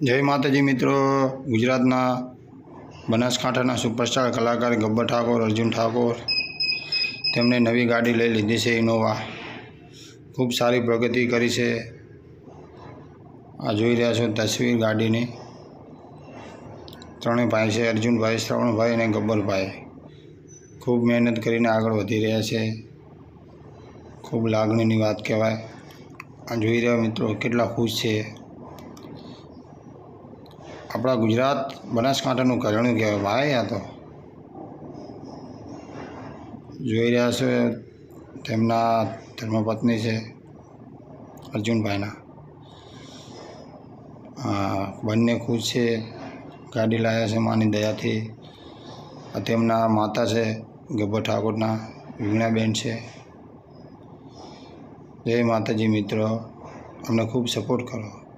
जय माताजी मित्रों। गुजरातना बनासकांठाना सुपरस्टार कलाकार गब्बर ठाकोर अर्जुन ठाकोर तेमने नवी गाड़ी लई लीधी है इनोवा। खूब सारी प्रगति करी है। आ जोई रह्या छो तस्वीर गाड़ीनी। त्रणेय भाई है, अर्जुन भाई, श्रवण भाई और गब्बर भाई। खूब मेहनत करीने आगळ वधी रह्या छे। खूब लागणीनी वात कहेवाय। आ जोई रह्या मित्रों केटला खुश छे। अपना गुजरात बनासकांठानुं घरेणुं कहेवाय भाई। आ तो जोई रह्या छो तेमना धर्मपत्नी छे अर्जुन भाईना। बंने खुश छे। गाड़ी लाया छे मानी दयाथी। तेमना माता छे गब्बर ठाकोरना वीणाबेन छे। जय माताजी मित्रों, अमने खूब सपोर्ट करो।